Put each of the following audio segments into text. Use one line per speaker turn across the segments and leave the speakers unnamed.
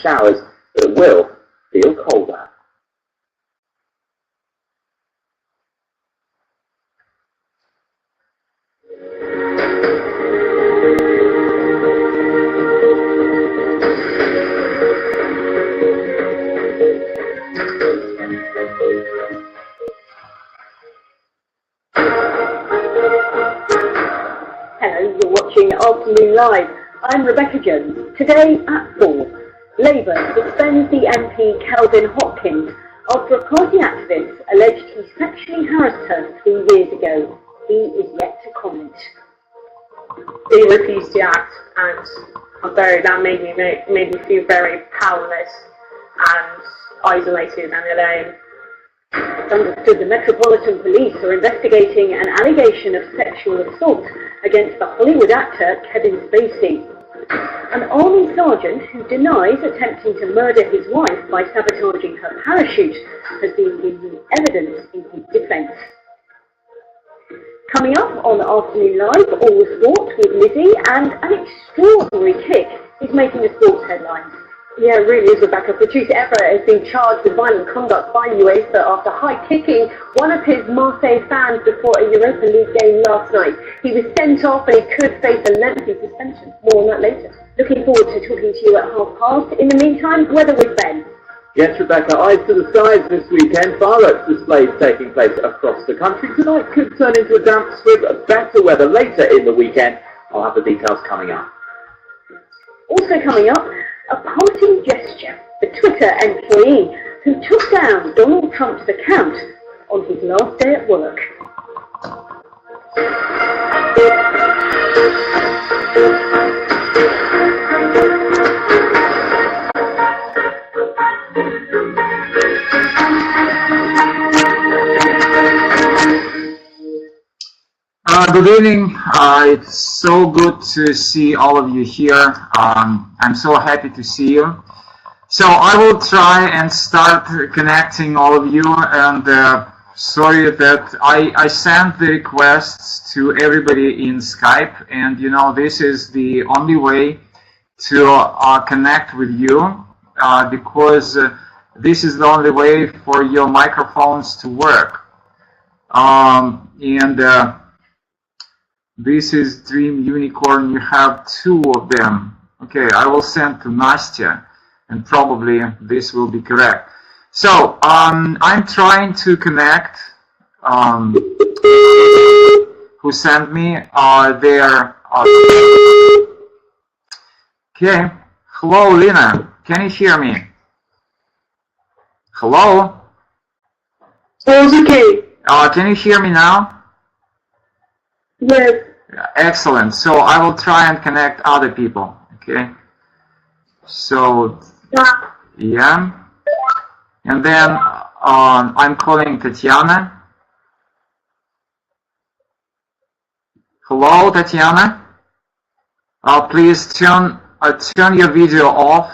showers that will feel colder.
Hello, you're watching Afternoon Live. I'm Rebecca Jones. Today at 4, Labour suspends the MP Calvin Hopkins after a party activist alleged he sexually harassed her 3 years ago. He is yet to comment.
He refused to act, and that made me feel very powerless and isolated and alone.
It's understood the Metropolitan Police are investigating an allegation of sexual assault against the Hollywood actor Kevin Spacey. An army sergeant who denies attempting to murder his wife by sabotaging her parachute has been given evidence in his defence. Coming up on Afternoon Live, all the sport with Lizzie, and an extraordinary kick is making the sports headlines.
Yeah, it really is, Rebecca. Patrice Evra has been charged with violent conduct by UEFA after high-kicking one of his Marseille fans before a Europa League game last night. He was sent off and he could face a lengthy suspension. More on that later.
Looking forward to talking to you at 1:30. In the meantime, weather with Ben.
Yes, Rebecca, eyes to the skies this weekend. Fireworks displays taking place across the country. Tonight could turn into a damp squib. Better weather later in the weekend. I'll have the details coming up.
Also coming up, a parting gesture. The Twitter employee who took down Donald Trump's account on his last day at work.
Good evening. It's so good to see all of you here. I'm so happy to see you. So I will try and start connecting all of you, and sorry that I sent the requests to everybody in Skype, and you know this is the only way to connect with you because this is the only way for your microphones to work. This is Dream Unicorn. You have 2 of them. Okay, I will send to Nastya, and probably this will be correct. So I'm trying to connect. Who sent me their? Okay. Hello, Lina. Can you hear me? Hello.
It's okay.
Can you hear me now?
Yes.
Excellent. So I will try and connect other people. Okay. So yeah. And then I'm calling Tatiana. Hello, Tatiana. Please turn your video off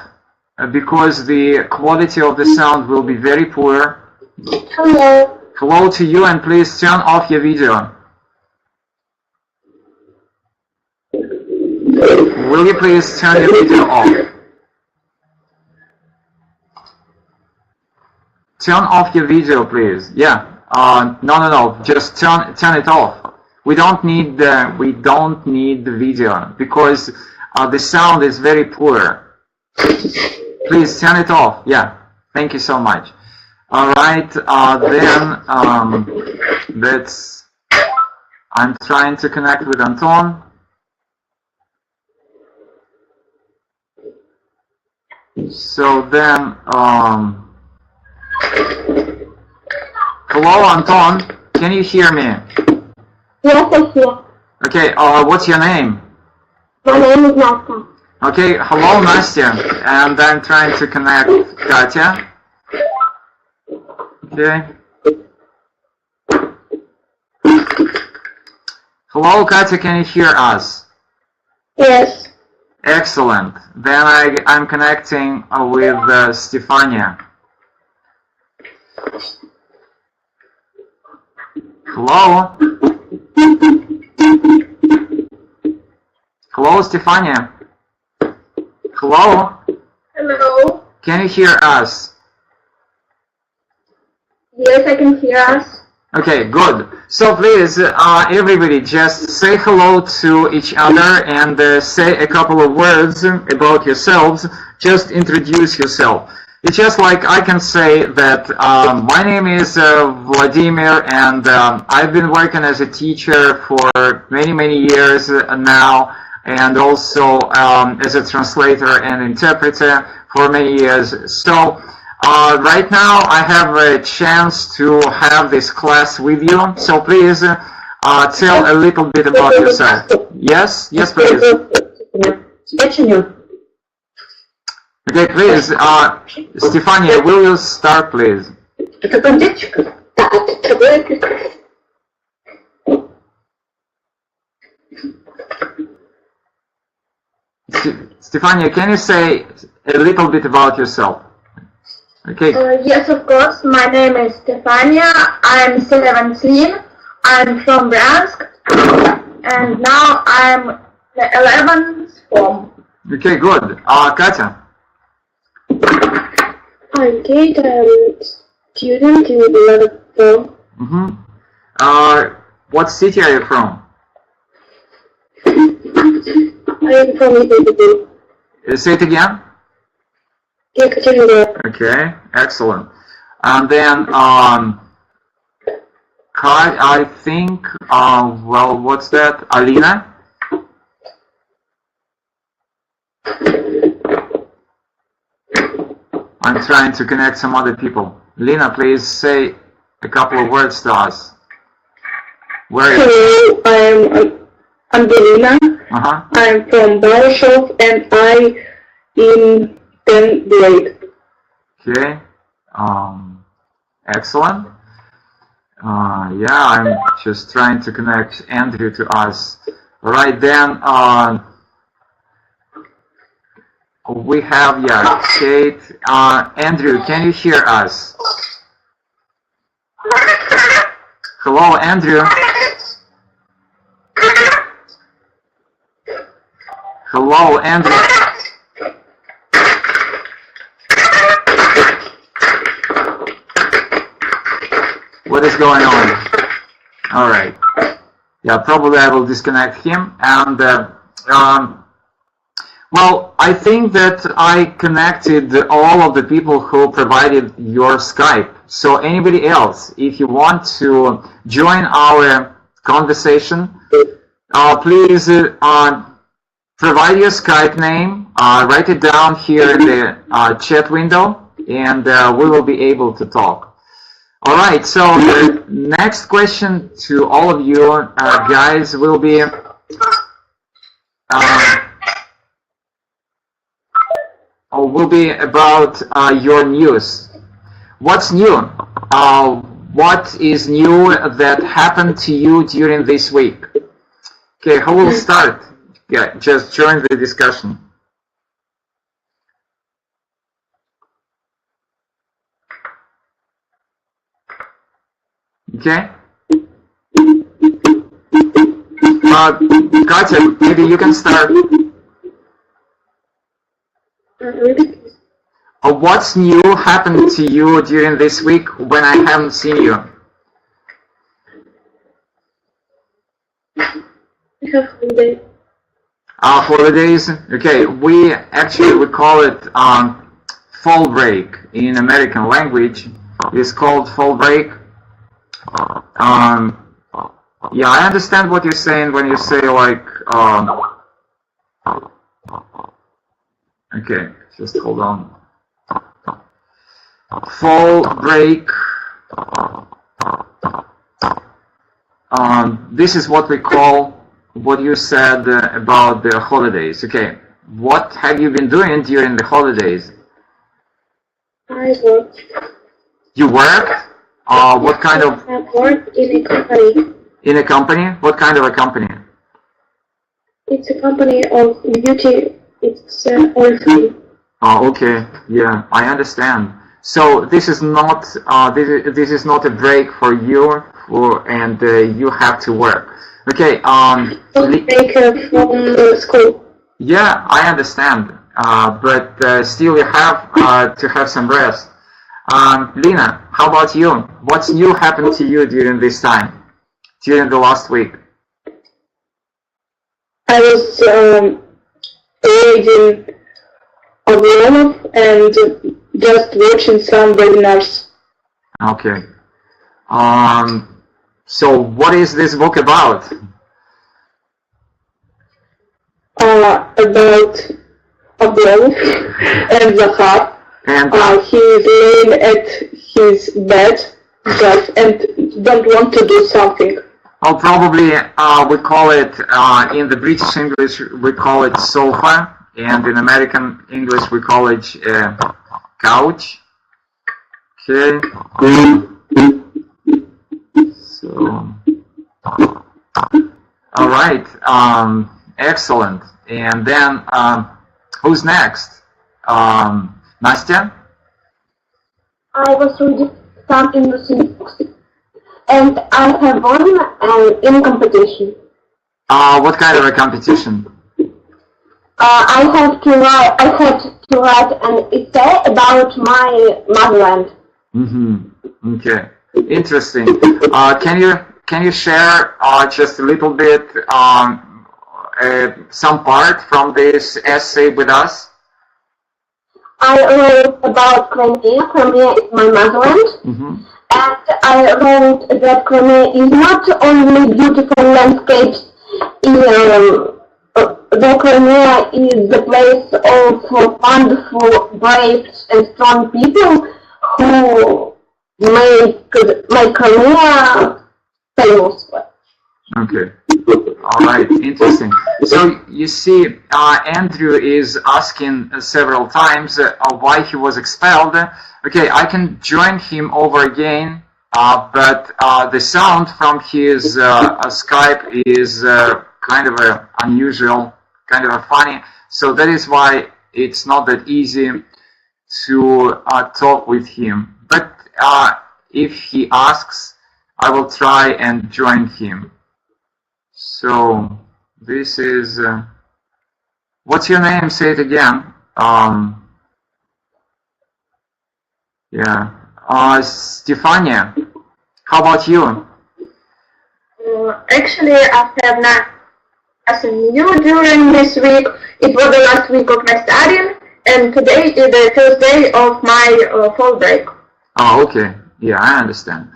because the quality of the sound will be very poor.
Hello.
Hello to you, and please turn off your video. Will you please turn your video off? Turn off your video, please. Yeah. No. Just turn it off. We don't need the video because the sound is very poor. Please turn it off. Yeah. Thank you so much. All right. I'm trying to connect with Anton. So then, hello, Anton. Can you hear me?
Yes, I hear.
Okay. What's your name?
My name is Nastya.
Okay. Hello, Nastya. And I'm trying to connect Katya. Okay. Hello, Katya. Can you hear us?
Yes.
Excellent. Then I'm connecting with Stefania. Hello? Hello, Stefania? Hello?
Hello.
Can you hear us?
Yes, I can hear us.
Okay, good. So please, everybody, just say hello to each other and say a couple of words about yourselves. Just introduce yourself. It's just like I can say that my name is Vladimir, and I've been working as a teacher for many years now, and also as a translator and interpreter for many years. So right now I have a chance to have this class with you. So please tell a little bit about yourself. Yes, yes, please. Okay, please, Stefania, will you start, please? Stefania, can you say a little bit about yourself? Okay.
Yes, of course. My name is Stefania. I'm 17. I'm from Bryansk. And now I'm the 11th form.
Okay, good. Katya?
I'm Kate. I'm a student in the 11th form.
What city are you from?
I'm from Ekaterinburg.
Say it again?
Ekaterinburg.
Okay, excellent. And then, I think, well, what's that? Alina? I'm trying to connect some other people. Lina, please say a couple of words to us. Where are you?
Hello, I'm Belina. I'm from Warsaw and I'm in 10th grade.
Okay. Excellent. Yeah, I'm just trying to connect Andrew to us. Right then, we have, yeah, Kate. Andrew, can you hear us? Hello, Andrew. Hello, Andrew. What is going on? All right. Yeah, probably I will disconnect him. And well, I think that I connected all of the people who provided your Skype. So anybody else, if you want to join our conversation, please provide your Skype name, write it down here in the chat window, and we will be able to talk. All right, so the next question to all of you guys will be about your news. What's new? What is new that happened to you during this week? Okay, who will start? Yeah, just join the discussion. Okay. Katya, maybe you can start. What's new happened to you during this week when I haven't seen you?
We have holidays.
Holidays? Okay, we call it fall break in American language. It's called fall break. Yeah, I understand what you're saying when you say like, okay, just hold on. Fall break. This is what we call what you said about the holidays. Okay, what have you been doing during the holidays?
I worked.
You worked? What kind of?
I worked in a company.
In a company? What kind of a company?
It's a company of beauty. It's oil field.
Oh, okay. Yeah, I understand. So this is not this is not a break for you, and you have to work. Okay.
Break from school.
Yeah, I understand. but still you have to have some rest. Lina, how about you? What's new happened to you during this time, during the last week?
I was reading a lot and just watching some webinars.
Okay. So what is this book about?
About Abrolov and Zahar.
And
He is laying at his bed just and don't want to do something.
oh, probably we call it, in the British English, we call it sofa, and in American English, we call it couch. Okay. So, all right. Excellent. And then, who's next? Nastya?
I was reading some English books, and I have won in competition.
What kind of a competition?
I had to write an essay about my motherland.
Mm-hmm. Okay. Interesting. Can you share just a little bit some part from this essay with us?
I wrote about Crimea. Crimea is my motherland.
Mm-hmm.
And I wrote that Crimea is not only beautiful landscapes. The Crimea is the place of wonderful, brave and strong people who make Crimea famous.
Okay. All right. Interesting. So you see, Andrew is asking several times why he was expelled. Okay, I can join him over again, but the sound from his Skype is kind of unusual, kind of funny. So that is why it's not that easy to talk with him. But if he asks, I will try and join him. So this is, what's your name? Say it again. Yeah. Stefania, how about you?
Actually, I have nothing new during this week. It was the last week of my studying, and today is the first day of my fall break.
Oh, okay. Yeah, I understand.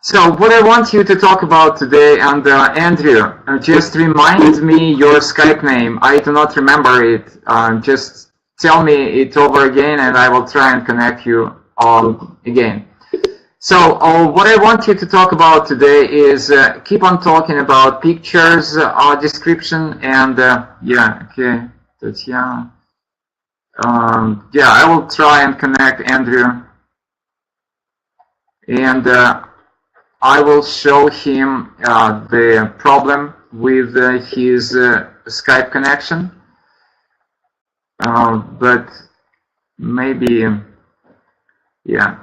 So what I want you to talk about today, and Andrew, just remind me your Skype name. I do not remember it. Just tell me it over again, and I will try and connect you again. So what I want you to talk about today is keep on talking about pictures, description, and yeah, okay, Tatiana. Yeah, I will try and connect Andrew, and I will show him the problem with his Skype connection, but maybe, yeah,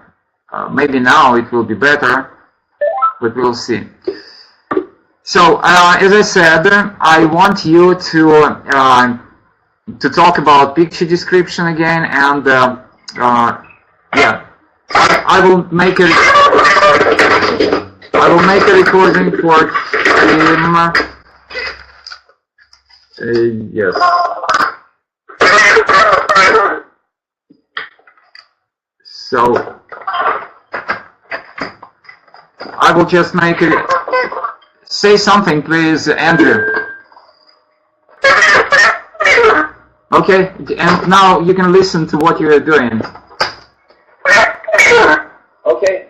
maybe now it will be better, but we'll see. So, as I said, I want you to talk about picture description again, and yeah, I will make it. I will make a recording for him. Yes. So I will just make it. Say something, please, Andrew. Okay, and now you can listen to what you are doing. Okay.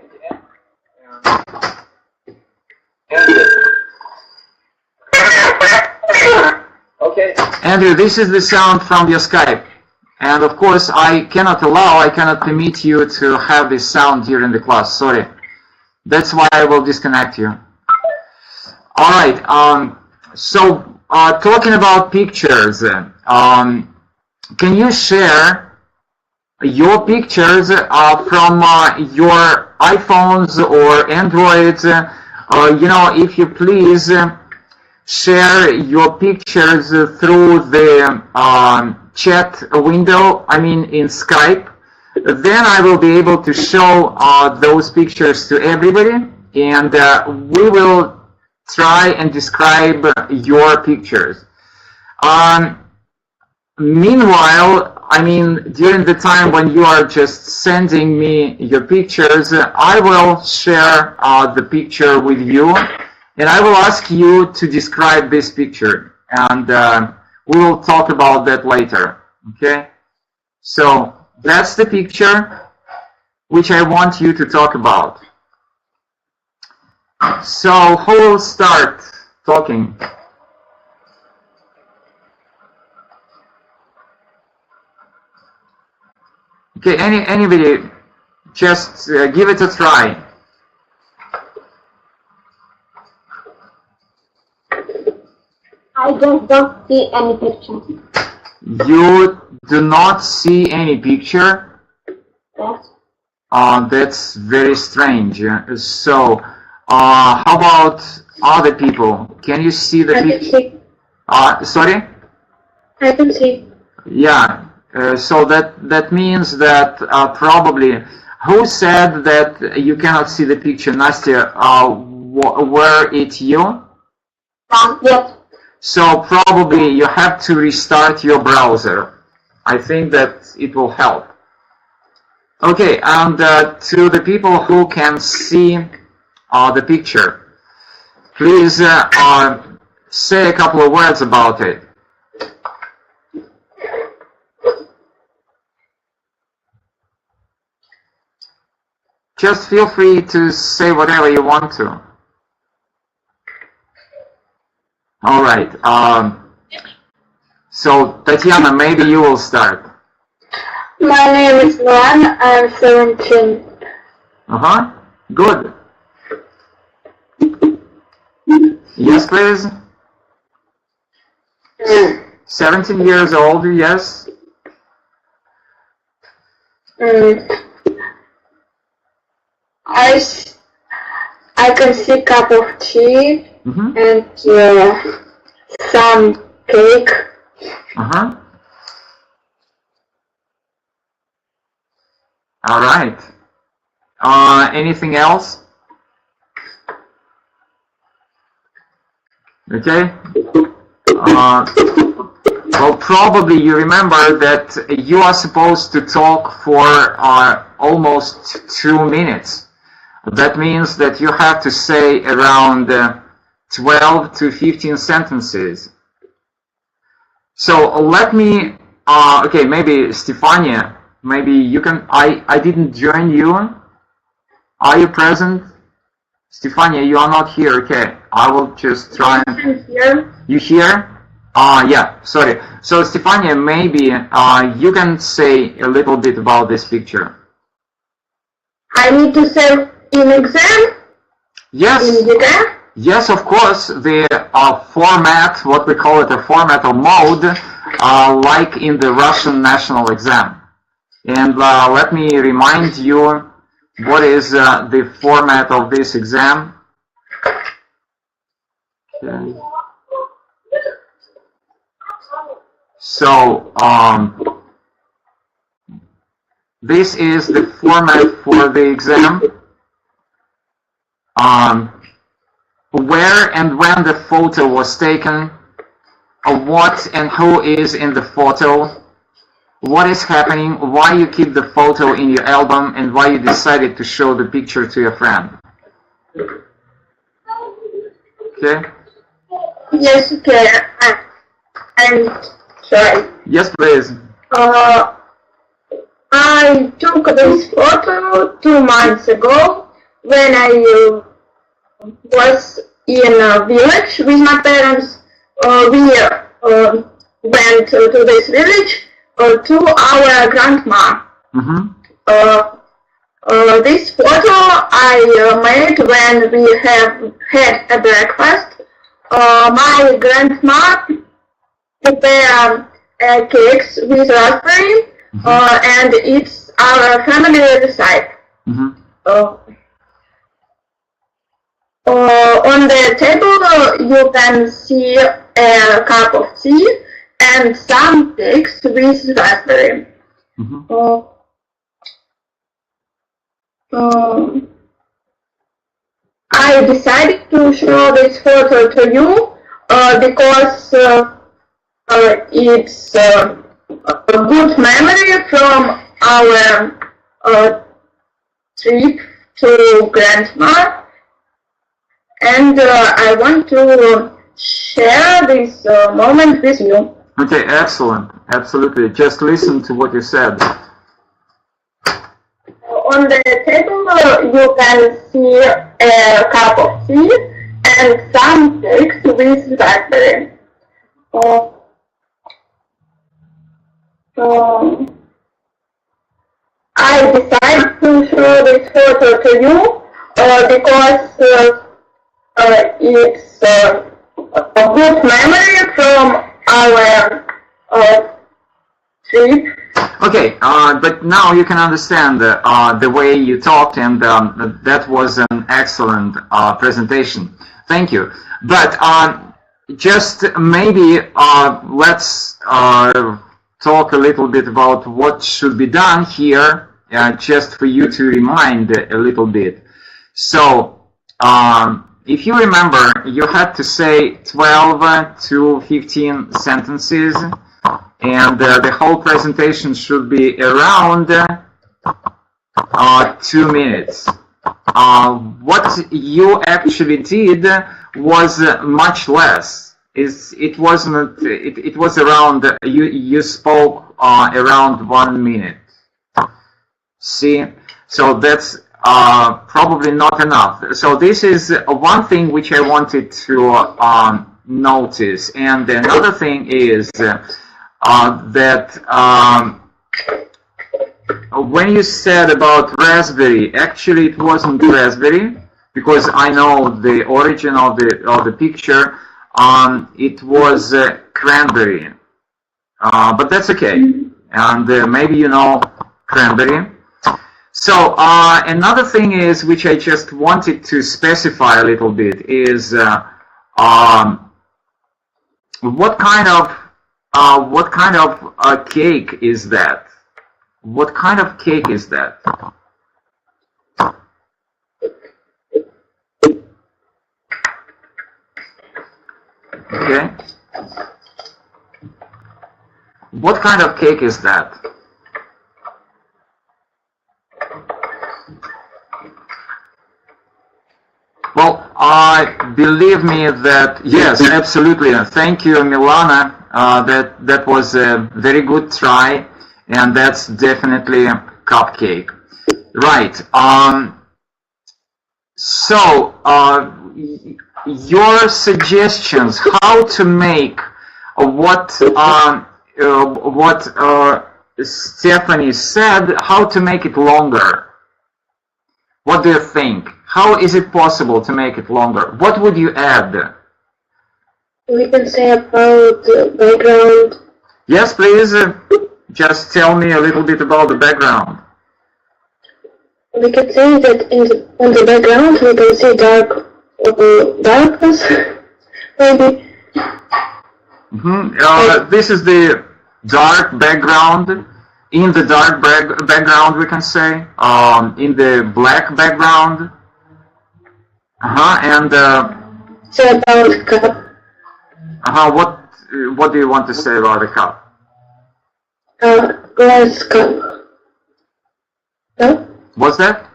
Okay. Andrew, this is the sound from your Skype. And of course, I cannot permit you to have this sound during the class. Sorry. That's why I will disconnect you. All right. So, talking about pictures, can you share your pictures from your iPhones or Androids? You know, if you please share your pictures through the chat window, I mean in Skype, then I will be able to show those pictures to everybody, and we will try and describe your pictures. Meanwhile, I mean, during the time when you are just sending me your pictures, I will share the picture with you, and I will ask you to describe this picture, and we will talk about that later, okay? So that's the picture which I want you to talk about. So who will start talking? Okay, anybody, just give it a try.
I just don't see any picture.
You do not see any picture?
Yes.
That's very strange. So, how about other people? Can you see the picture? Sorry?
I can see.
Yeah. So that means that probably, who said that you cannot see the picture? Nastya, were it you?
Yes.
So probably you have to restart your browser. I think that it will help. Okay, and to the people who can see the picture, please say a couple of words about it. Just feel free to say whatever you want to. All right. So, Tatiana, maybe you will start.
My name is Luan. I'm 17.
Good. Yes, please. 17 years old, yes.
I can see a cup of tea and some cake.
All right. Anything else? Okay. Well, probably you remember that you are supposed to talk for almost 2 minutes. That means that you have to say around 12 to 15 sentences. So let me, okay, maybe Stefania, maybe you can, I didn't join you. Are you present? Stefania, you are not here, okay. I will just try and...
I'm here.
You here? Yeah, sorry. So Stefania, maybe you can say a little bit about this picture.
I need to say in exam?
Yes.
In the exam?
Yes, of course. The format, what we call it, a format or mode, like in the Russian national exam. And let me remind you, what is the format of this exam? Okay. So, this is the format for the exam. Where and when the photo was taken, what and who is in the photo, what is happening, why you keep the photo in your album, and why you decided to show the picture to your friend. Okay?
Yes, okay. I'm sorry.
Yes, please.
I took this photo 2 months ago when I was in a village with my parents. We went to this village to our grandma. This photo I made when we have had a breakfast. My grandma prepared cakes with raspberry, and it's our family recipe. On the table you can see a cup of tea and some text with Raspberry. I decided to show this photo to you because it's a good memory from our trip to Grandma, and I want to share this moment with you.
Okay, excellent. Absolutely. Just listen to what you said.
On the table, you can see a cup of tea and some text with Raspberry. I decided to show this photo to you because it's a good memory from our trip.
Okay, but now you can understand the way you talked, and that was an excellent presentation. Thank you. But just maybe let's talk a little bit about what should be done here, just for you to remind a little bit. So, if you remember, you had to say 12 to 15 sentences, and the whole presentation should be around 2 minutes. What you actually did was much less. It wasn't. It was around. You spoke around 1 minute. See, so that's probably not enough. So this is one thing which I wanted to notice, and another thing is that when you said about raspberry, actually it wasn't raspberry, because I know the origin of the picture. It was cranberry, but that's okay, and maybe you know cranberry. So another thing is, which I just wanted to specify a little bit, is what kind of cake is that? What kind of cake is that? Okay. What kind of cake is that? Well, believe me that, yes, absolutely. Thank you, Milana. That was a very good try, and that's definitely a cupcake. Right. So, your suggestions how to make what Stephanie said, how to make it longer. What do you think? How is it possible to make it longer? What would you add?
We can say about the background.
Yes, please. Just tell me a little bit about the background.
We can say that on the background we can see darkness, maybe.
This is the dark background. In the dark background, we can say. In the black background. And
say about cup.
What do you want to say about the cup?
Glass cup. No?
What's that?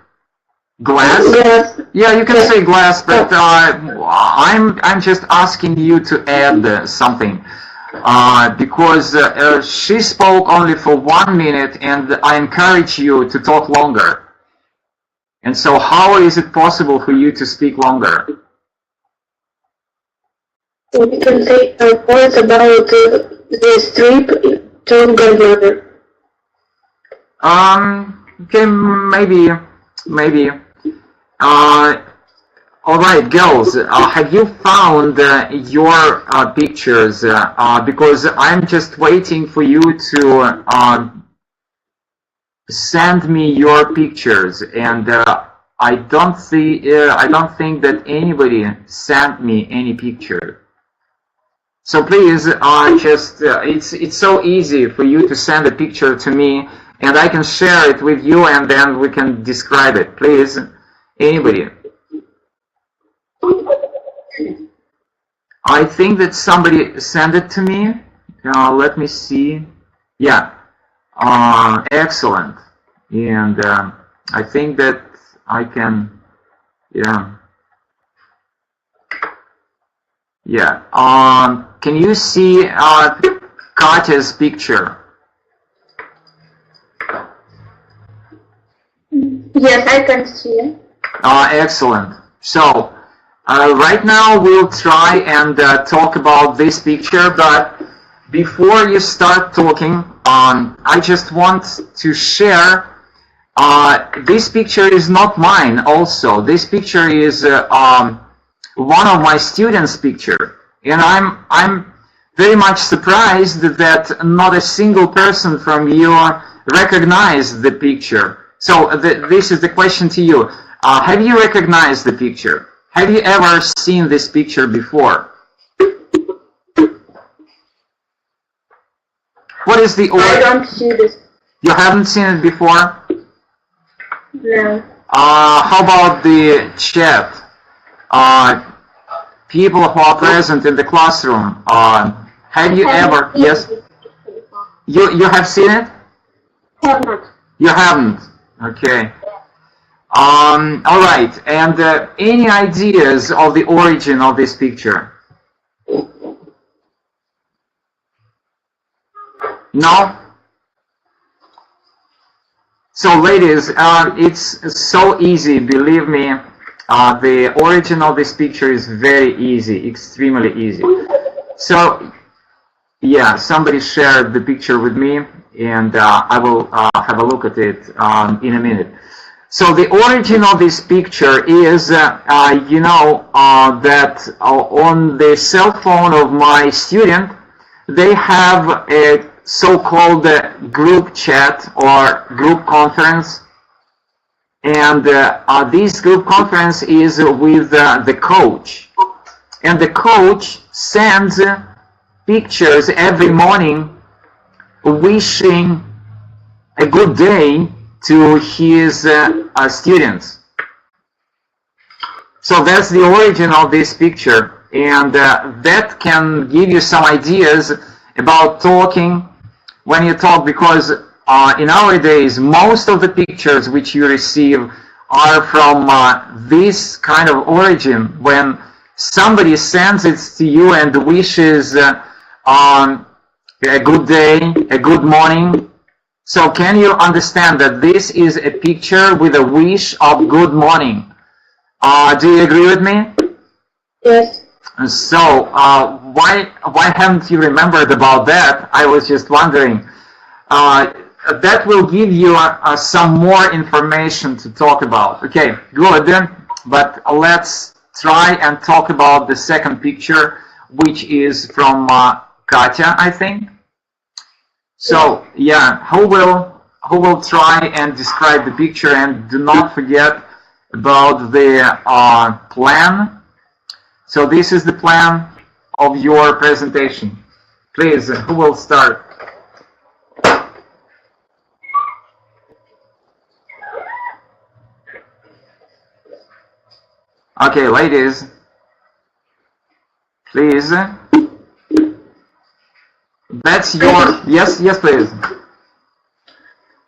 Glass?
Glass.
Yeah, you can say glass, but I'm just asking you to add something. Because she spoke only for 1 minute, and I encourage you to talk longer. And so how is it possible for you to speak longer?
We can say words about this trip to Grandmother.
Okay, maybe. All right, girls, have you found your pictures? Because I'm just waiting for you to send me your pictures, and I don't think that anybody sent me any picture. So please, it's so easy for you to send a picture to me, and I can share it with you, and then we can describe it. Please, anybody. I think that somebody sent it to me. Let me see. Yeah, excellent. And I think that I can, yeah. Can you see Katya's picture?
Yes, I can see it.
Excellent. So right now we'll try and talk about this picture, but before you start talking, I just want to share. This picture is not mine. Also, this picture is one of my students' picture, and I'm very much surprised that not a single person from you recognized the picture. So this is the question to you. Have you recognized the picture? Have you ever seen this picture before? What is the order?
I don't see this.
You haven't seen it before?
No.
How about the chat? People who are present in the classroom. Have you ever? Yes. You have seen it?
Have not.
You haven't. Okay. All right. And any ideas of the origin of this picture? No? So ladies, it's so easy, believe me. The origin of this picture is very easy, extremely easy. So, yeah, somebody shared the picture with me, and I will have a look at it in a minute. So the origin of this picture is, you know, that on the cell phone of my student, they have a so-called group chat or group conference, and this group conference is with the coach, and the coach sends pictures every morning wishing a good day to his students. So that's the origin of this picture, and that can give you some ideas about talking when you talk, because in our days, most of the pictures which you receive are from this kind of origin, when somebody sends it to you and wishes a good day, a good morning. So can you understand that this is a picture with a wish of good morning? Do you agree with me?
Yes.
So why haven't you remembered about that? I was just wondering. That will give you some more information to talk about. Okay, good. But let's try and talk about the second picture, which is from Katya, I think. So yeah, who will try and describe the picture, and do not forget about the plan. So this is the plan of your presentation. Please, who will start? Okay, ladies, please. That's your, yes, please.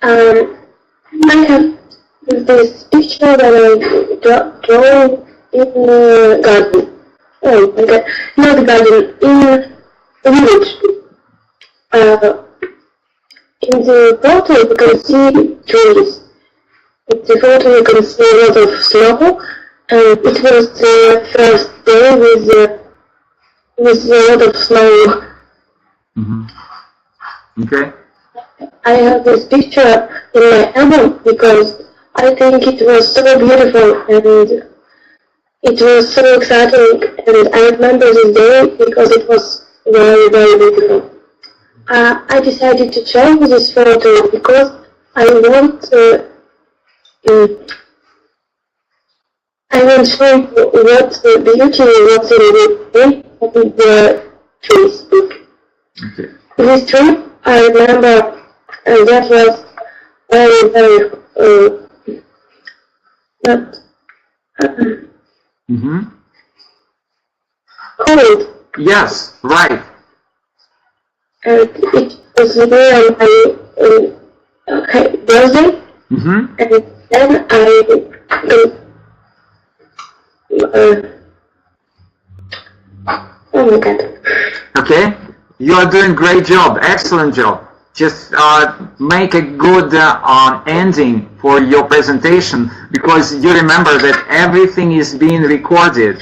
I have this picture that I draw in the garden. Oh, okay. Not the garden, in the village. In the photo you can see trees. In the photo you can see a lot of snow. It was the first day with a lot of snow.
Mm-hmm. Okay.
I have this picture in my album because I think it was so beautiful and it was so exciting, and I remember this day because it was very, very beautiful. I decided to show this photo because I want to show what the beauty was in the trees.
Okay.
This tree, I remember, that was very, very, not cold.
Yes, right.
And it was there on my birthday, and then oh my God.
Okay, you are doing great job, excellent job. Just make a good ending for your presentation, because you remember that everything is being recorded.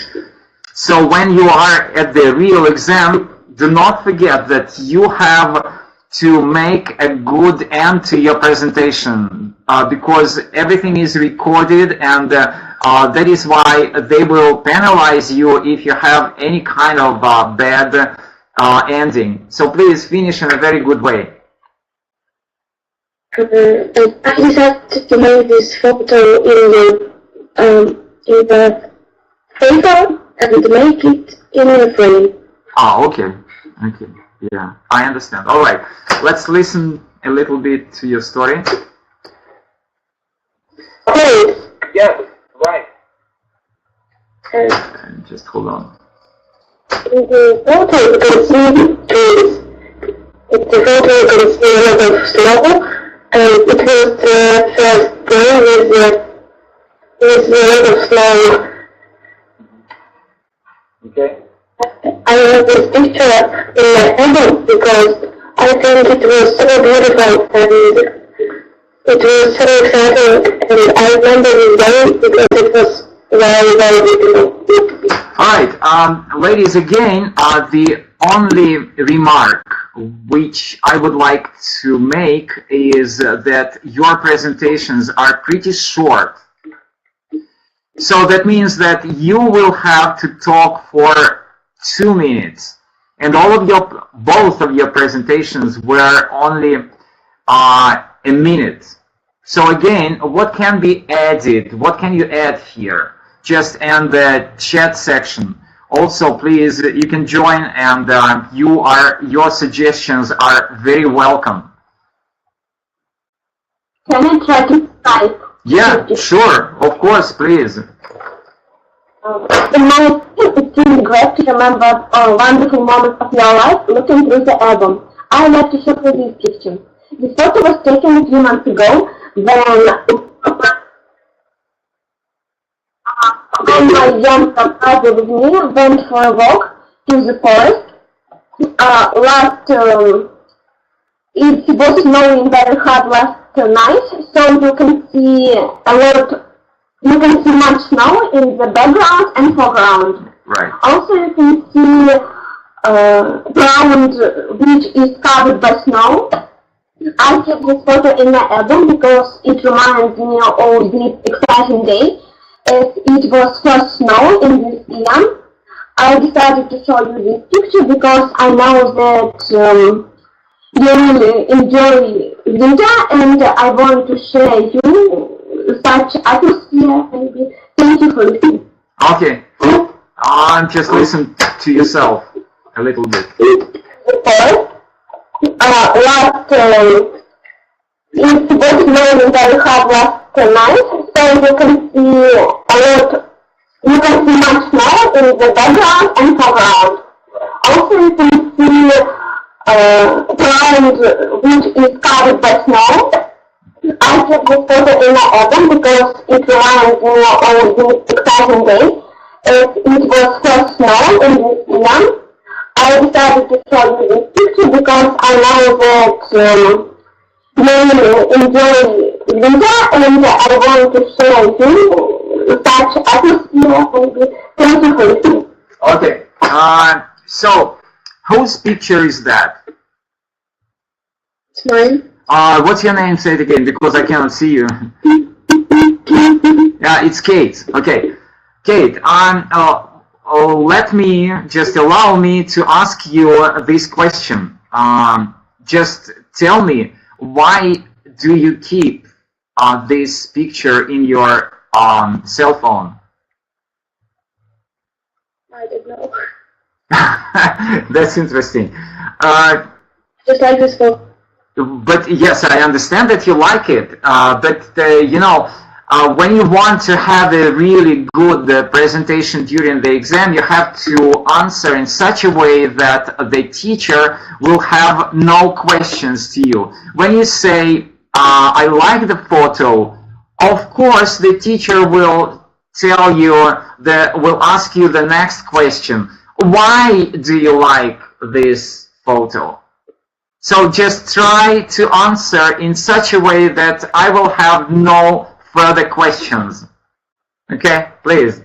So when you are at the real exam, do not forget that you have to make a good end to your presentation, because everything is recorded, and that is why they will penalize you if you have any kind of bad ending. So please finish in a very good way.
I decided to make this photo in the paper and make it in a frame.
Ah, okay. Okay. Yeah, I understand. All right. Let's listen a little bit to your story.
Oh.
Yes, right.
Just hold on.
In the photo you can see trees. In the photo you can see a lot of snow, and it was the first day with a lot of snow.
Okay.
I have this picture in my album because I think it was so beautiful and it was so exciting, and I remember this day because it was very, very beautiful.
Alright, ladies, again, the only remark which I would like to make is that your presentations are pretty short. So that means that you will have to talk for 2 minutes, and both of your presentations were only a minute. So again, what can be added? What can you add here? Just in the chat section. Also, please, you can join, and your suggestions are very welcome.
Can I try to type?
Yeah, sure, of course, please.
In my opinion, it's really great to remember wonderful moments of your life looking through the album. I like to show you this picture. This photo was taken a few months ago when my young brother with me went for a walk through the forest. It was snowing very hard last night, so you can see much snow in the background and foreground.
Right.
Also, you can see ground which is covered by snow. I kept this photo in my album because it reminds me of this exciting day, as it was first snow in this year. I decided to show you this picture because I know that you really enjoy winter, and I want to share you such atmosphere. And thank you for listening.
Okay. Just listen to yourself a little bit.
First, it was snowing very hard last night, so you can see much snow in the background and foreground. Also, you can see ground which is covered by snow. I kept this photo in my album because it reminds me of this exciting day, as it was first snow in this year. I decided to show you this picture because I know that you enjoy winter, and I want to share you such atmosphere. Thank you for listening.
Okay. So, whose picture is that?
It's mine.
What's your name? Say it again, because I cannot see you. Yeah, it's Kate. Okay. Kate, allow me to ask you this question. Just tell me, why do you keep this picture in your cell phone?
I don't know.
That's interesting.
Just like this one.
But yes, I understand that you like it. But you know, when you want to have a really good presentation during the exam, you have to answer in such a way that the teacher will have no questions to you. When you say, I like the photo, of course the teacher will tell you, will ask you the next question. Why do you like this photo? So just try to answer in such a way that I will have no further questions. Okay, please.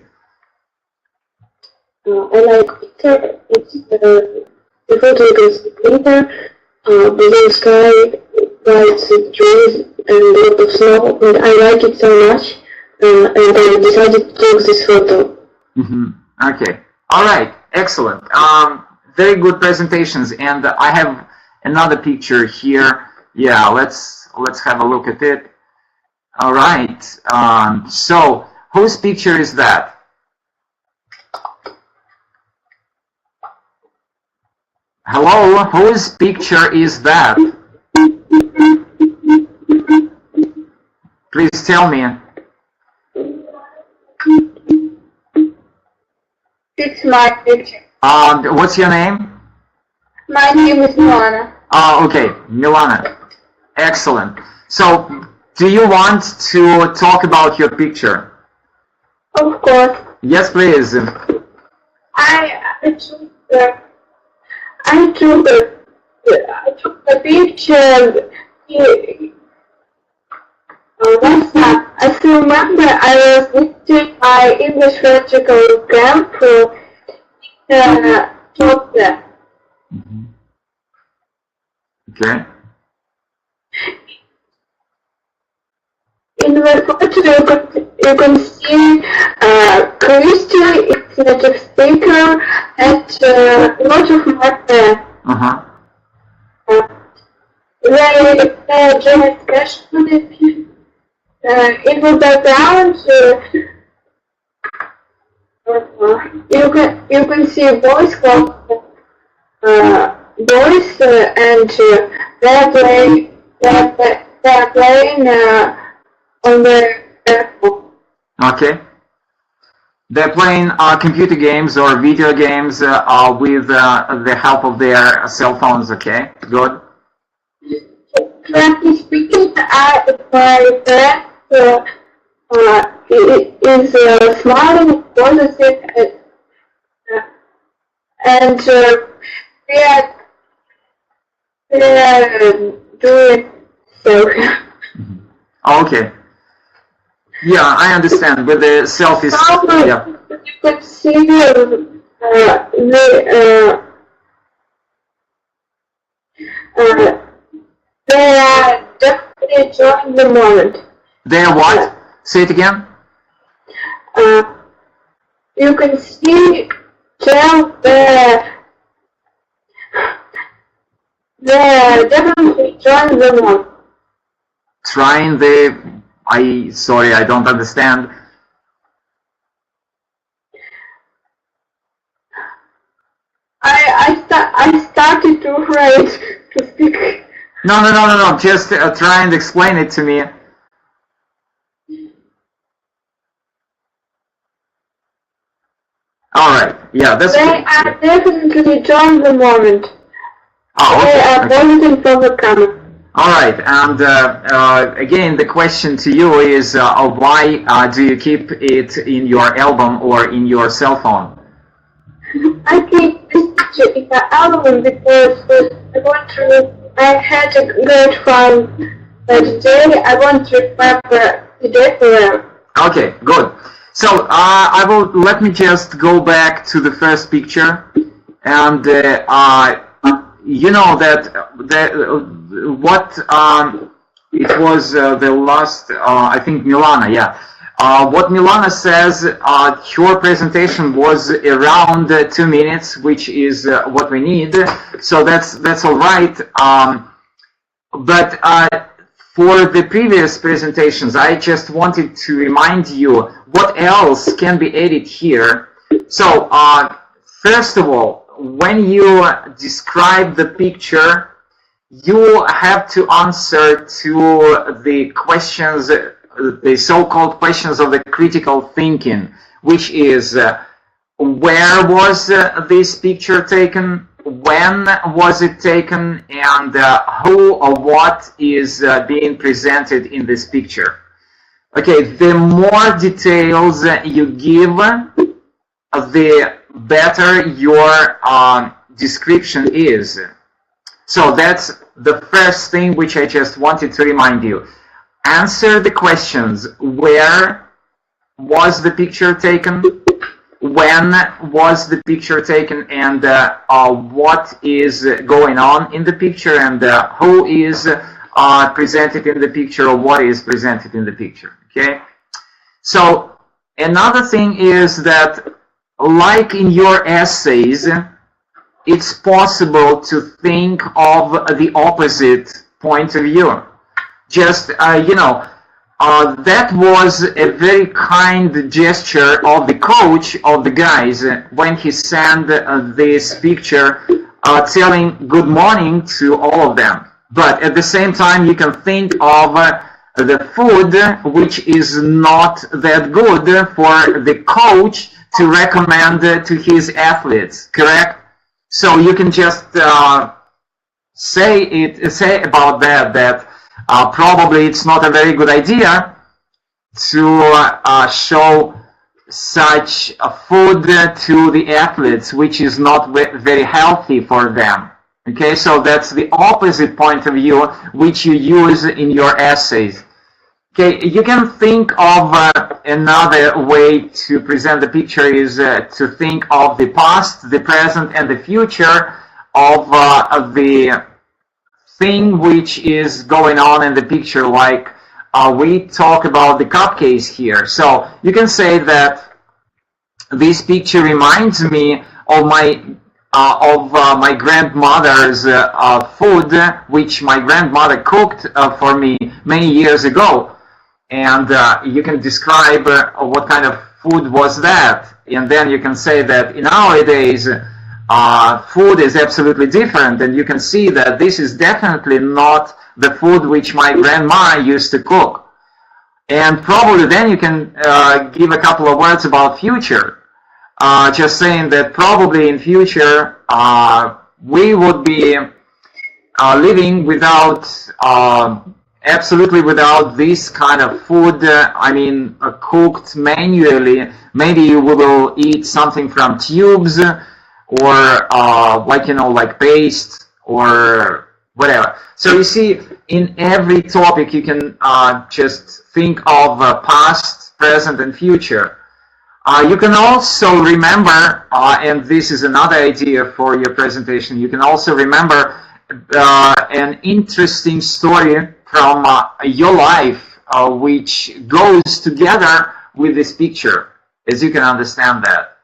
I like picture. It's the photo is paper, blue sky, bright trees, and a lot of snow. And I like it so much, and I decided to use this photo.
Okay. All right. Excellent. Very good presentations, and I have another picture here. Yeah, let's have a look at it. All right. So whose picture is that? Hello, whose picture is that? Please tell me.
It's my picture.
What's your name?
My name is Milana.
Oh, okay, Milana. Excellent. So, do you want to talk about your picture?
Of course.
Yes, please.
I took the picture last time. I still remember I was visiting my English practical exam for Georgia.
Okay.
In the photo, you can see Christy, it's native speaker, and a lot of my friends. They joined question in the background. You can see boys and they're playing on the airport.
Okay. They're playing computer games or video games with the help of their cell phones. Okay, good.
Frankly speaking, my friend is smiling, positive, and they are doing so.
Okay. Yeah, I understand. With the selfies, yeah.
You could see they are definitely enjoying the moment.
They are what? Say it again.
You can see, they're definitely enjoying the moment.
Trying sorry, I don't understand.
I started to afraid to speak.
No. Just try and explain it to me. All right. Yeah, that's.
They are definitely enjoying the moment.
Oh, okay.
They are positive for the camera.
All right, and again, the question to you is, why do you keep it in your album or in your cell phone?
I keep this picture in the album because I had a great fun today. I want to remember today forever.
Okay, good. So let me just go back to the first picture, and you know that it was the last, I think Milana, yeah. What Milana says, her presentation was around 2 minutes, which is what we need. So that's all right. But for the previous presentations, I just wanted to remind you what else can be added here. So first of all, when you describe the picture, you have to answer to the questions, the so-called questions of the critical thinking, which is where was this picture taken, when was it taken, and who or what is being presented in this picture. Okay, the more details you give, the better your description is. So that's the first thing which I just wanted to remind you. Answer the questions. Where was the picture taken? When was the picture taken? And what is going on in the picture? And who is presented in the picture, or what is presented in the picture? Okay. So another thing is that, like in your essays, it's possible to think of the opposite point of view. Just, that was a very kind gesture of the coach, of the guys, when he sent this picture telling good morning to all of them. But at the same time, you can think of the food which is not that good for the coach to recommend to his athletes, correct? So you can just say about that probably it's not a very good idea to show such food to the athletes, which is not very healthy for them. Okay, so that's the opposite point of view which you use in your essays. Okay, you can think of another way to present the picture is to think of the past, the present, and the future of the thing which is going on in the picture. Like we talk about the cupcakes here. So you can say that this picture reminds me of my grandmother's food, which my grandmother cooked for me many years ago. And you can describe what kind of food was that. And then you can say that nowadays food is absolutely different, and you can see that this is definitely not the food which my grandma used to cook. And probably then you can give a couple of words about future. Just saying that probably in future we would be living without absolutely without this kind of food, cooked manually. Maybe we will eat something from tubes, or like paste or whatever. So you see, in every topic you can just think of past, present, and future. You can also remember, and this is another idea for your presentation, you can also remember an interesting story from your life, which goes together with this picture, as you can understand that.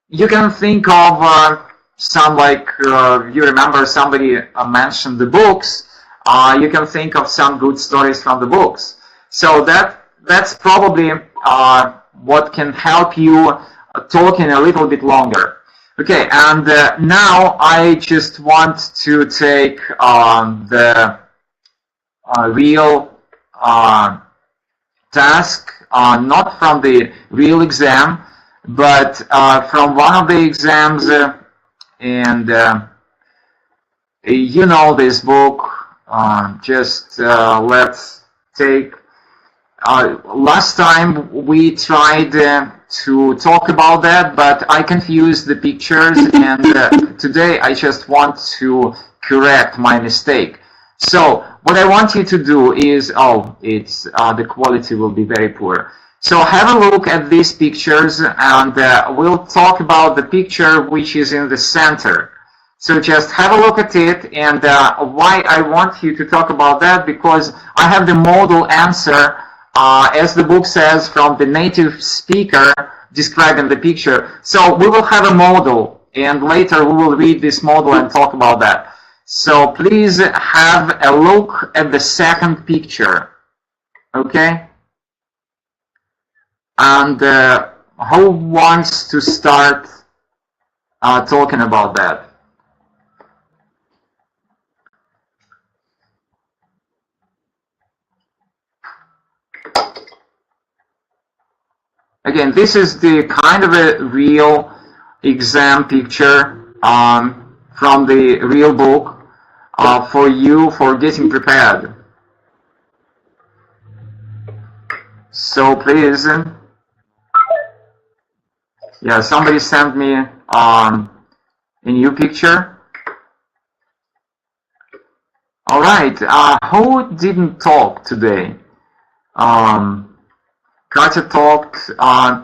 You can think of some, like you remember somebody mentioned the books. You can think of some good stories from the books. So that's probably what can help you talking a little bit longer. Okay, and now I just want to take the real task, not from the real exam, but from one of the exams, and you know this book. Let's take. Last time we tried to talk about that, but I confused the pictures, and today I just want to correct my mistake. So what I want you to do is, the quality will be very poor. So have a look at these pictures, and we'll talk about the picture which is in the center. So just have a look at it, and why I want you to talk about that, because I have the model answer, as the book says, from the native speaker describing the picture. So we will have a model, and later we will read this model and talk about that. So please have a look at the second picture, okay? And who wants to start talking about that. Again, this is the kind of a real exam picture from the real book for you for getting prepared. So please, yeah, somebody sent me a new picture. All right, who didn't talk today? Katya talked.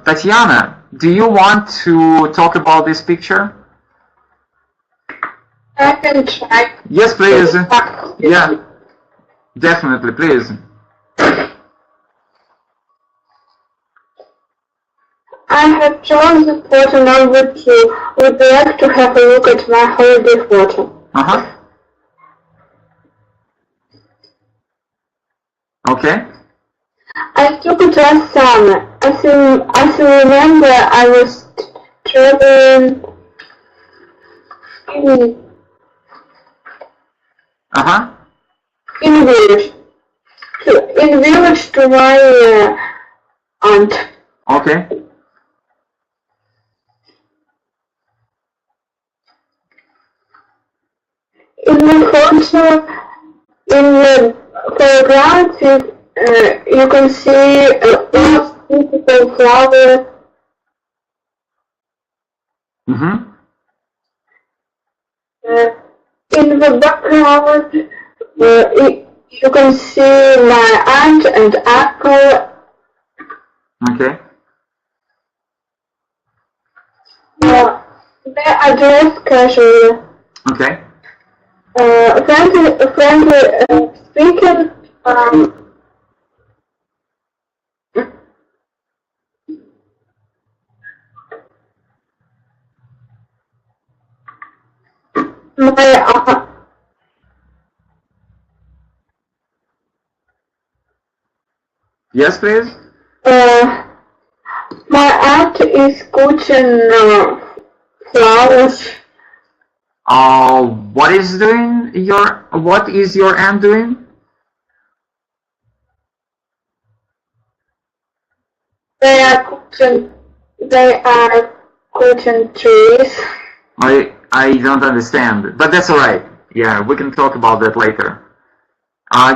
Tatiana, do you want to talk about this picture?
I can try.
Yes, please. Yeah, definitely, please.
I have drawn the photo number 2. Would you like to have a look at my holiday photo?
Uh-huh. Okay.
I took it last summer. As you remember, I was traveling in village to my aunt.
Okay.
In the photo, in the foreground, you can see a beautiful flower.
Mm-hmm.
In the background, you can see my aunt and uncle.
Okay.
They are dressed casually.
Okay.
Frankly speaking,
Yes, please.
My aunt is cooking flowers.
What is your aunt doing?
They are cooking trees.
I don't understand, but that's all right. Yeah, we can talk about that later.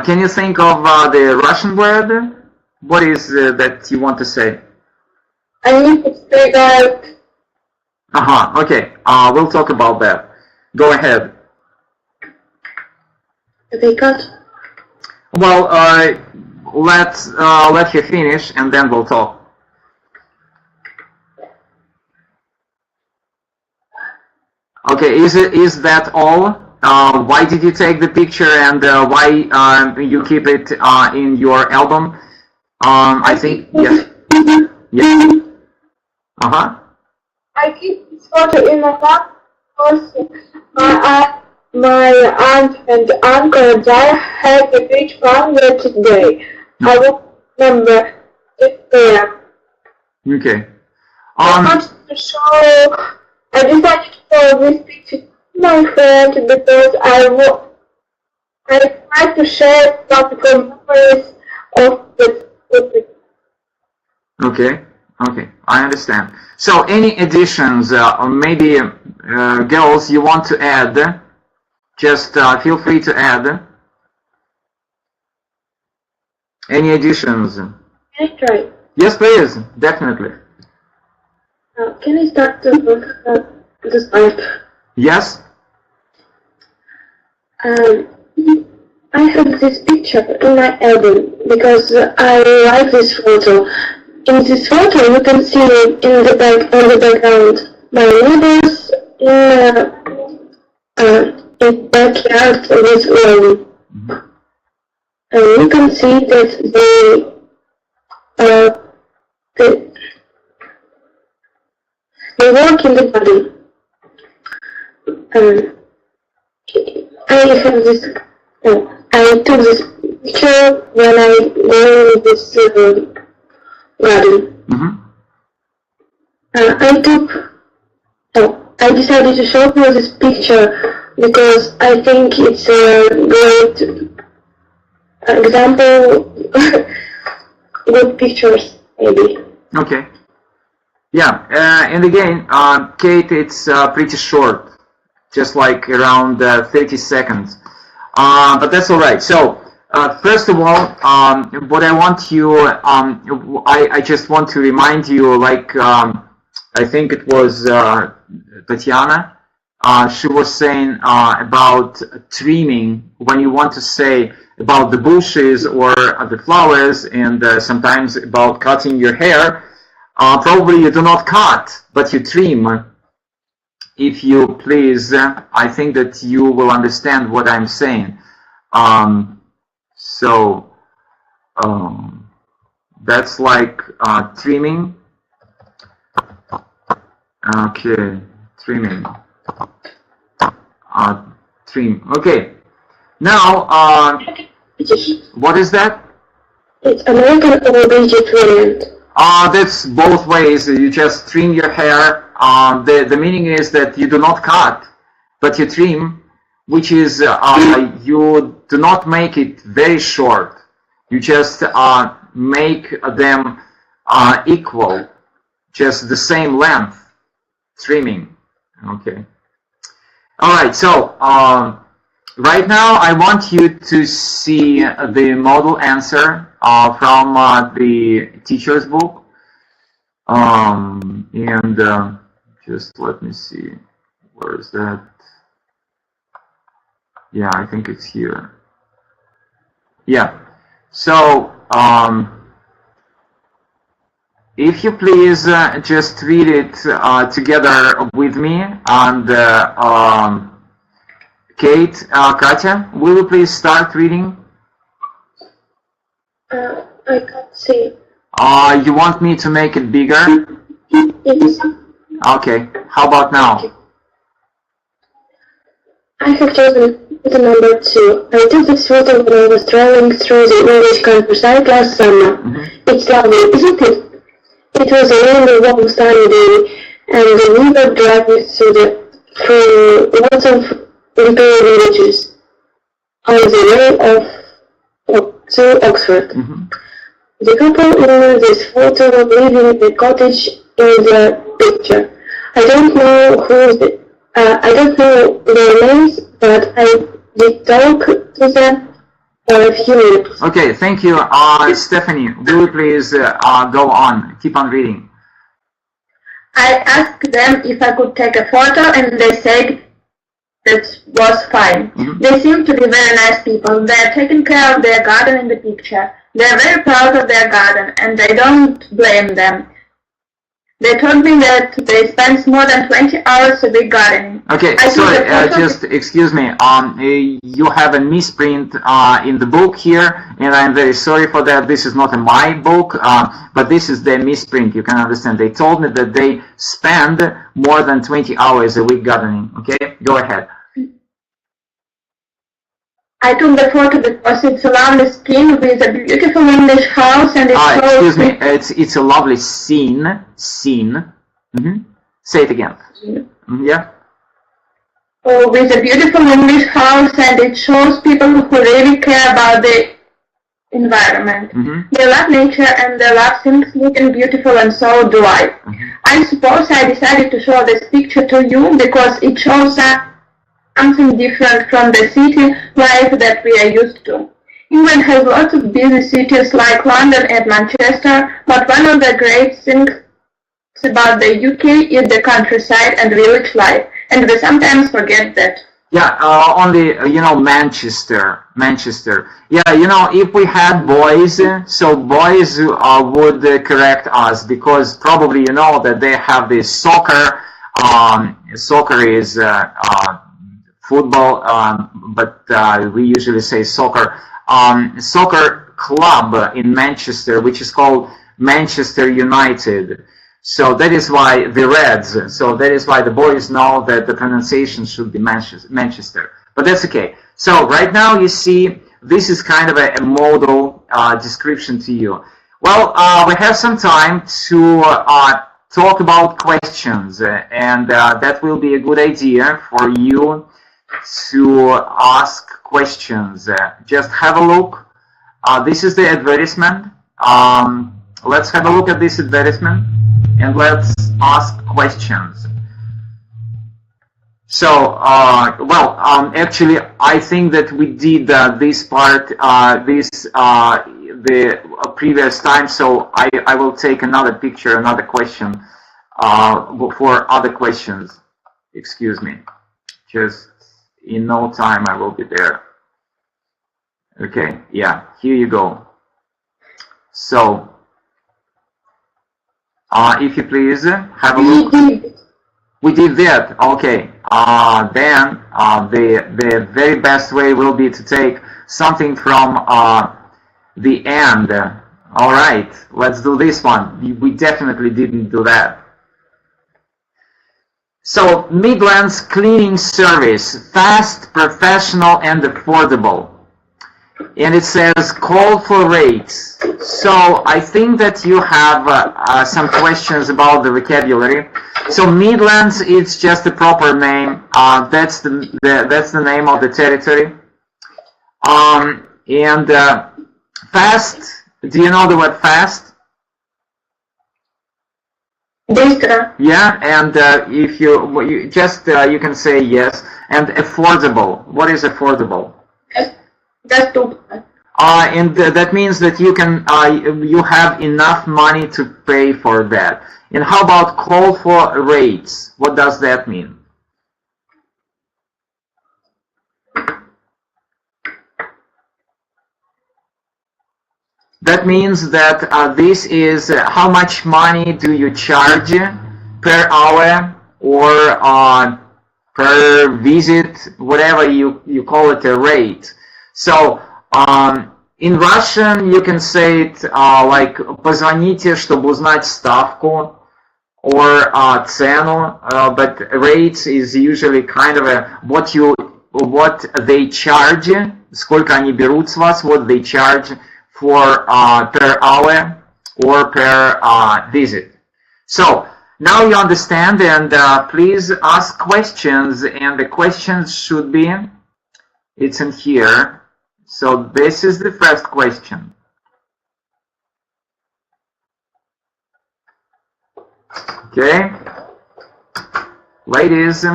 Can you think of the Russian word? What is that you want to say?
I need to say that.
Okay. We'll talk about that. Go ahead.
Because.
Well, let you finish, and then we'll talk. Okay. Is that all? Why did you take the picture, and why you keep it in your album? I think yes. Yes.
I keep this photo in my lap because my aunt and uncle and I had a beach fun yesterday. I will remember it there.
Okay.
I wanted to show. I decided to show this picture to my friend because I tried to share some memories of the picture.
Okay. Okay, I understand. So, any additions, or maybe girls, you want to add? Just feel free to add. Any additions?
Can I try?
Yes, please. Definitely.
Can I start the slide?
Yes.
I have this picture in my album because I like this photo. In this photo, you can see in the background my neighbors in backyard with lawn. And you can see that they work in the garden. I have this. I took this picture when I go in this garden. I took I decided to show you this picture because I think it's a great example. Good pictures, maybe.
Okay. Yeah, and again, Kate, it's pretty short, just like around 30 seconds. But that's all right. So, first of all, what I want you, I just want to remind you, like, I think it was Tatiana, she was saying about trimming, when you want to say about the bushes or the flowers, and sometimes about cutting your hair. Probably you do not cut, but you trim. If you please, I think that you will understand what I'm saying. That's like trimming. Okay, trimming. Trim. Okay. Now, what is that?
It's American or British variant.
That's both ways. You just trim your hair. The meaning is that you do not cut, but you trim, which is you do not make it very short. You just make them equal, just the same length. Trimming. Okay. All right. So right now, I want you to see the model answer from the teacher's book, and just let me see, where is that? Yeah, I think it's here. Yeah, so if you please just read it together with me, and Kate, Katya, will you please start reading?
I can't see.
You want me to make it bigger?
Yes.
Okay, how about now?
Okay. I have chosen the number 2. I took this photo when I was traveling through the English countryside last summer. It's lovely, isn't it? It was a really warm sunny day, and the river dragged through lots of little villages on the way to Oxford. The couple in this photo living in the cottage in the picture. I don't know their names, but I did talk to them for a few minutes.
Okay, thank you. Stephanie, will you please go on? Keep on reading.
I asked them if I could take a photo, and they said that was fine. They seem to be very nice people. They are taking care of their garden in the picture. They are very proud of their garden, and I don't blame them. They told me that they spend more than 20 hours a week gardening.
Okay, sorry, just excuse me. You have a misprint in the book here, and I'm very sorry for that. This is not my book, but this is the misprint. You can understand. They told me that they spend more than 20 hours a week gardening. Okay, go ahead.
I took the photo because it's a lovely scene with a beautiful English house, and it's
excuse me, it's a lovely scene. Say it again. Yeah.
Oh, with a beautiful English house, and it shows people who really care about the environment. They love nature, and they love things neat and beautiful, and so do I. I suppose I decided to show this picture to you because it shows something different from the city life that we are used to. England has lots of busy cities like London and Manchester, but one of the great things about the UK is the countryside and village life, and we sometimes forget that.
Yeah, only, Manchester. Yeah, if we had boys, so boys would correct us, because probably you know that they have this soccer. Soccer is football, but we usually say soccer. Soccer club in Manchester, which is called Manchester United. So that is why the Reds. So that is why the boys know that the pronunciation should be Manchester. But that's okay. So right now you see this is kind of a model description to you. Well, we have some time to talk about questions, and that will be a good idea for you to ask questions. Just have a look. This is the advertisement. Let's have a look at this advertisement and let's ask questions. So, actually, I think that we did this part, the previous time, so I will take another picture, another question for other questions. Excuse me. Just in no time I will be there. Okay, yeah, here you go. So, if you please have a look. We did that. Okay. Then the very best way will be to take something from the end. All right. Let's do this one. We definitely didn't do that. So, Midlands cleaning service, fast, professional, and affordable. And it says call for rates. So I think that you have some questions about the vocabulary. So Midlands, it's just a proper name. That's the name of the territory. And fast. Do you know the word fast?
Bistro.
Yeah. And if you just you can say yes. And affordable. What is affordable?
Доступно.
And that means that you can you have enough money to pay for that. And how about call for rates? What does that mean? That means that this is how much money do you charge per hour or per visit, whatever you call it, a rate. So, in Russian you can say it like позвоните, чтобы узнать ставку, or цену, but rates is usually kind of a what they charge, сколько они берут с вас, what they charge for per hour or per visit. So, now you understand, and please ask questions, and the questions should be, it's in here. So this is the first question. Okay, ladies.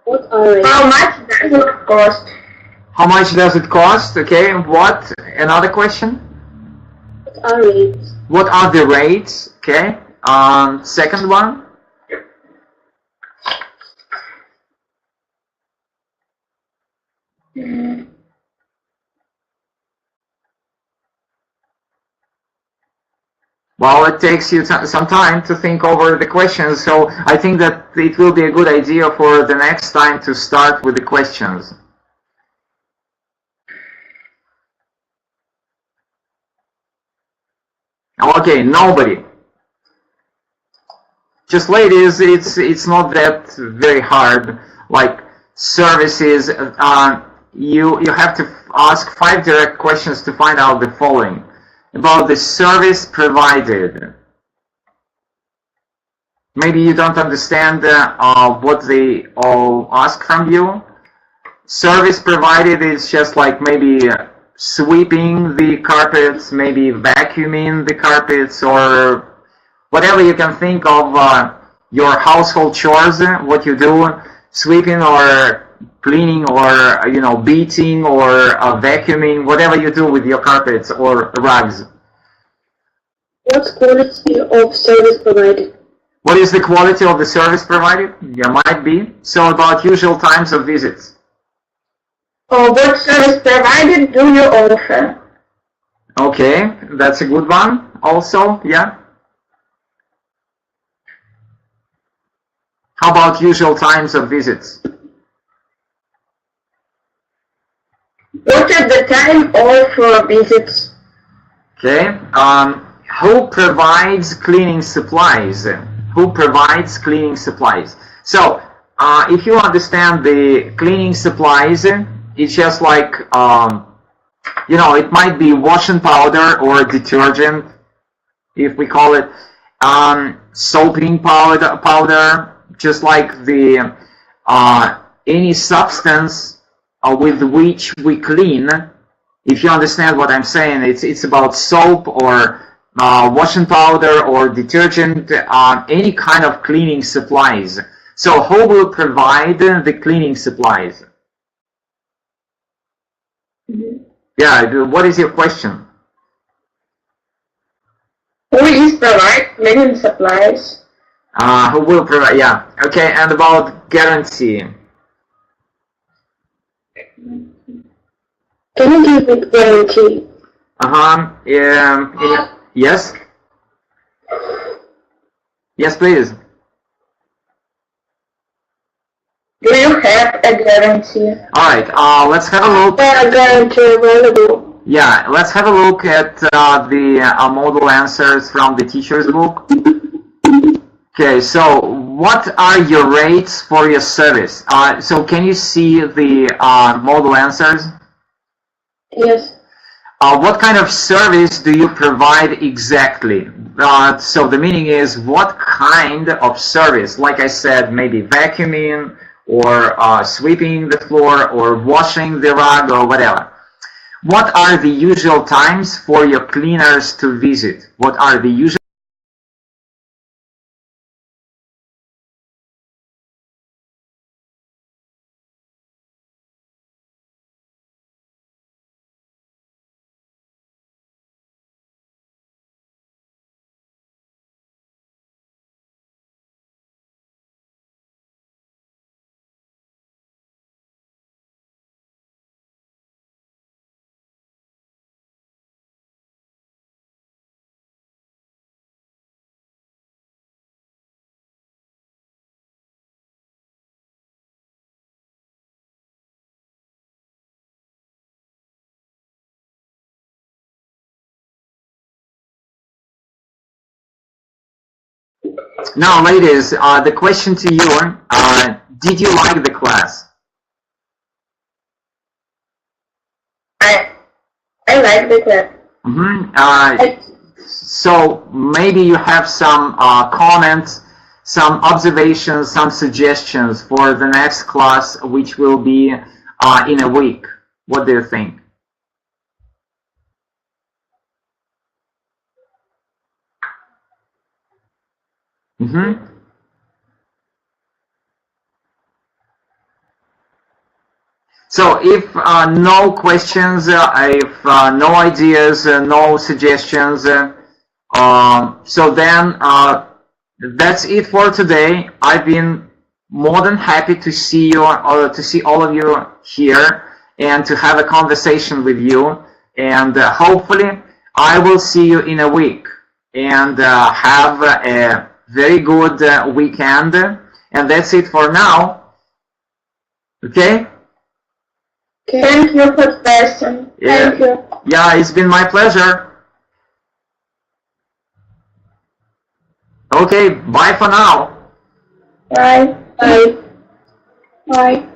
What are how much does it cost?
How much does it cost? Okay, what? Another question?
What are rates?
What are the rates? Okay, second one. Well, it takes you some time to think over the questions, so I think that it will be a good idea for the next time to start with the questions. Okay, nobody. Just ladies, it's not that very hard. Like services, you have to ask 5 direct questions to find out the following. About the service provided. Maybe you don't understand what they all ask from you. Service provided is just like maybe sweeping the carpets, maybe vacuuming the carpets, or whatever you can think of your household chores, what you do, sweeping or cleaning or beating or vacuuming, whatever you do with your carpets or rugs.
What's quality of service provided?
What is the quality of the service provided? Yeah, might be. So about usual times of visits.
What service provided do you offer?
Okay, that's a good one. Also, yeah. How about usual times of visits?
What is the time of visits?
Okay. Who provides cleaning supplies? Who provides cleaning supplies? So, if you understand the cleaning supplies, it's just like, it might be washing powder or detergent, if we call it. soaping powder, just like the any substance with which we clean. If you understand what I'm saying, it's about soap or washing powder or detergent, any kind of cleaning supplies. So who will provide the cleaning supplies? Yeah, what is your question?
Who is provide cleaning supplies?
Who will provide? Yeah. Okay. And about guarantee.
Can you give me guarantee?
Yes. Yes, please.
Do you have a guarantee?
All right. Let's have a look.
A guarantee available.
Yeah. Let's have a look at the model answers from the teacher's book. Okay. So, what are your rates for your service? So, can you see the model answers?
Yes.
What kind of service do you provide exactly? So the meaning is what kind of service? Like I said, maybe vacuuming or sweeping the floor or washing the rug or whatever. What are the usual times for your cleaners to visit? What are the usual Now, ladies, the question to you, did you like the class?
I like the class.
So maybe you have some comments, some observations, some suggestions for the next class, which will be in a week. What do you think? So if no questions, if no ideas, no suggestions, so then that's it for today. I've been more than happy to see you, or to see all of you here, and to have a conversation with you. And hopefully, I will see you in a week. And have a very good weekend. And that's it for now. Okay?
Thank you for the lesson.
Yeah.
Thank you.
Yeah, it's been my pleasure. Okay, bye for now.
Bye. Bye. Bye.